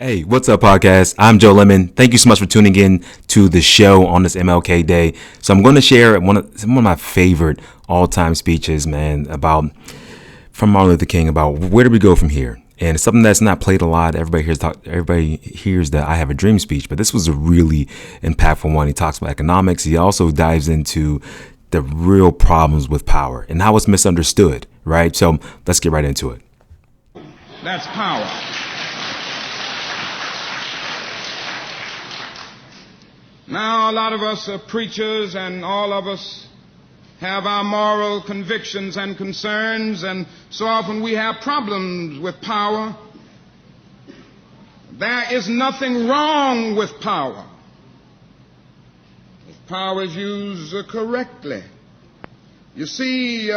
Hey, what's up, podcast? I'm Joe Lemon. Thank you so much for tuning in to the show on this MLK Day. So I'm going to share one of my favorite all-time speeches, man, from Martin Luther King about where do we go from here. And it's something that's not played a lot. Everybody hears the "I Have a Dream" speech, but this was a really impactful one. He talks about economics. He also dives into the real problems with power and how it's misunderstood. Right. So let's get right into it. That's power. Now, a lot of us are preachers, and all of us have our moral convictions and concerns, and so often we have problems with power. There is nothing wrong with power if power is used correctly. You see,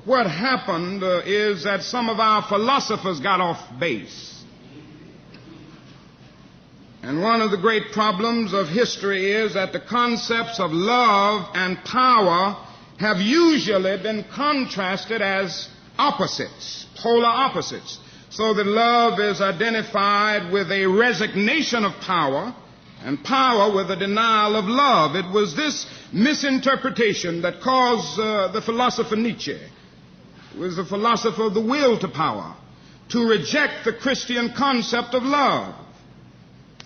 what happened is that some of our philosophers got off base. And one of the great problems of history is that the concepts of love and power have usually been contrasted as opposites, polar opposites. So that love is identified with a resignation of power and power with a denial of love. It was this misinterpretation that caused the philosopher Nietzsche, who was the philosopher of the will to power, to reject the Christian concept of love.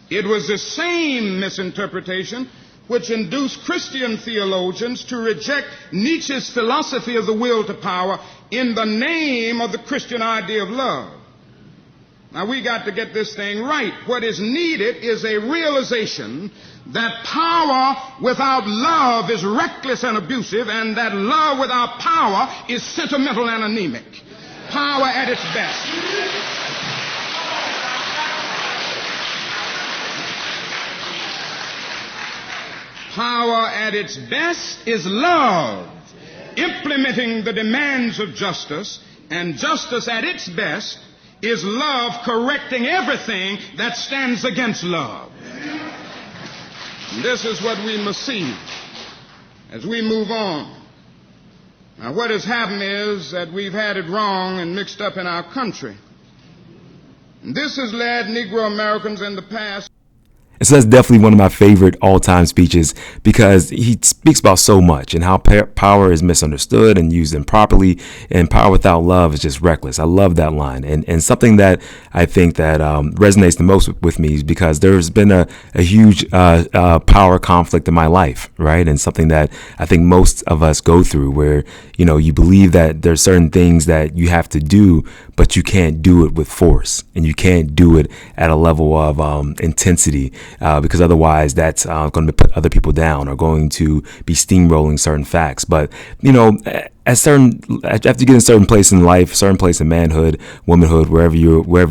It was the same misinterpretation which induced Christian theologians to reject Nietzsche's philosophy of the will to power in the name of the Christian idea of love. Now, we got to get this thing right. What is needed is a realization that power without love is reckless and abusive, and that love without power is sentimental and anemic. Power at its best. Power at its best is love, implementing the demands of justice, and justice at its best is love correcting everything that stands against love. And this is what we must see as we move on. Now, what has happened is that we've had it wrong and mixed up in our country. And this has led Negro Americans in the past. And so that's definitely one of my favorite all-time speeches because he speaks about so much and how power is misunderstood and used improperly, and power without love is just reckless. I love that line. And something that I think that resonates the most with me is because there's been a huge power conflict in my life, right? And something that I think most of us go through where, you know, you believe that there's certain things that you have to do, but you can't do it with force, and you can't do it at a level of intensity. Because otherwise that's going to put other people down or going to be steamrolling certain facts. But, you know, after you get in a certain place in life, certain place in manhood, womanhood, wherever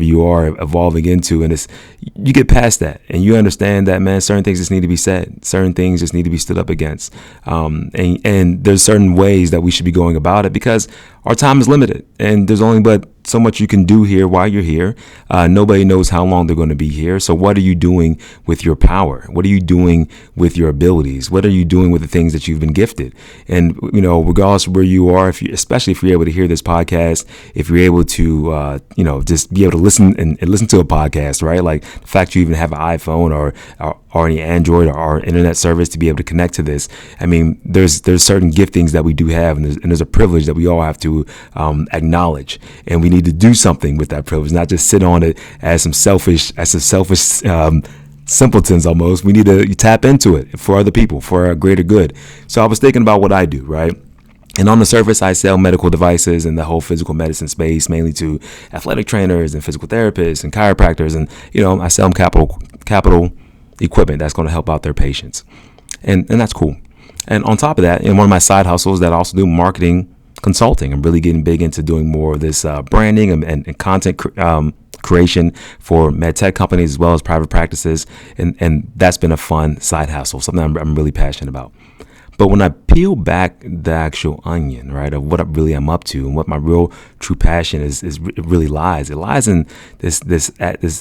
you are evolving into, and you get past that and you understand that, man, certain things just need to be said. Certain things just need to be stood up against. And there's certain ways that we should be going about it because our time is limited and there's only but so much you can do here while you're here. Nobody knows how long they're going to be here. So what are you doing with your power? What are you doing with your abilities? What are you doing with the things that you've been gifted? And, you know, regardless of where you are, especially if you're able to hear this podcast, if you're able to, just be able to listen and listen to a podcast, right? Like the fact you even have an iPhone or any Android or internet service to be able to connect to this. I mean, there's certain giftings that we do have, and there's a privilege that we all have to acknowledge, and we need to do something with that privilege, not just sit on it as some selfish simpletons almost. We need to tap into it for other people, for a greater good. So I was thinking about what I do, right? And on the surface, I sell medical devices in the whole physical medicine space, mainly to athletic trainers and physical therapists and chiropractors. And, you know, I sell them capital equipment that's going to help out their patients. And that's cool. And on top of that, in one of my side hustles that I also do marketing consulting, I'm really getting big into doing more of this branding and content creation for med tech companies as well as private practices. And that's been a fun side hustle, something I'm really passionate about. But when I peel back the actual onion, right, of what I really am up to and what my real true passion is it really lies. It lies in this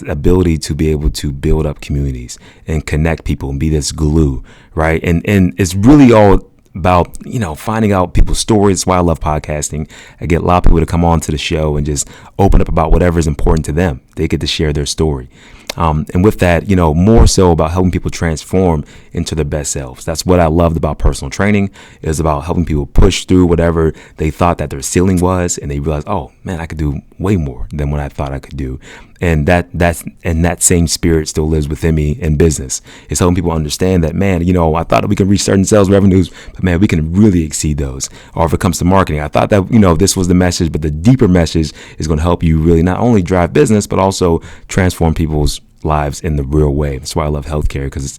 ability to be able to build up communities and connect people and be this glue, right? And it's really all about, finding out people's stories. That's why I love podcasting. I get a lot of people to come on to the show and just open up about whatever is important to them, they get to share their story. And with that, more so about helping people transform into their best selves. That's what I loved about personal training, is about helping people push through whatever they thought that their ceiling was, and they realize, oh man, I could do way more than what I thought I could do. And that same spirit still lives within me in business. It's helping people understand that, man, I thought that we could reach certain sales revenues, but man, we can really exceed those. Or if it comes to marketing, I thought that, this was the message, but the deeper message is going to help you really not only drive business, but also transform people's lives in the real way. That's why I love healthcare, because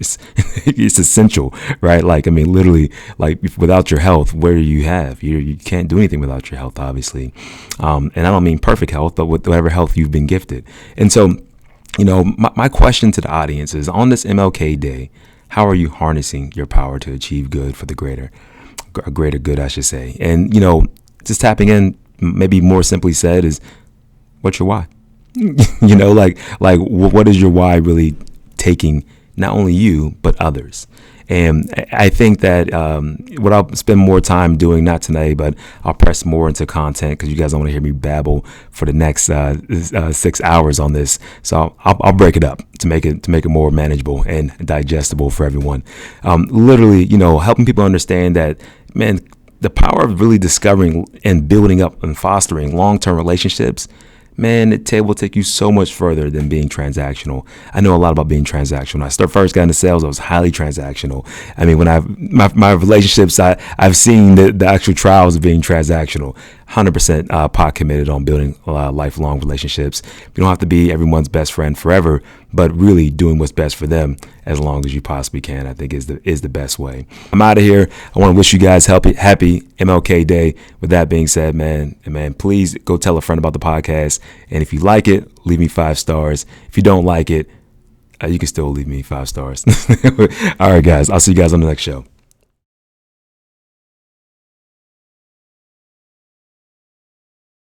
it's essential, right? Literally, without your health, where do you have? You can't do anything without your health, obviously. And I don't mean perfect health, but with whatever health you've been gifted. And so, my question to the audience is, on this MLK Day, how are you harnessing your power to achieve good for the greater good, I should say? And, just tapping in, maybe more simply said, is, what's your why? What is your why really taking not only you, but others? And I think that what I'll spend more time doing, not tonight, but I'll press more into content, because you guys don't want to hear me babble for the next 6 hours on this. So I'll break it up to make it more manageable and digestible for everyone. Literally, helping people understand that, man, the power of really discovering and building up and fostering long-term relationships, man, it will take you so much further than being transactional. I know a lot about being transactional. When I first got into sales, I was highly transactional. I mean, when my relationships, I've seen the actual trials of being transactional. 100% pot committed on building lifelong relationships. You don't have to be everyone's best friend forever, but really doing what's best for them as long as you possibly can, I think is the best way. I'm out of here. I want to wish you guys happy MLK Day. With that being said, man, please go tell a friend about the podcast. And if you like it, leave me 5 stars. If you don't like it, you can still leave me 5 stars. All right, guys. I'll see you guys on the next show.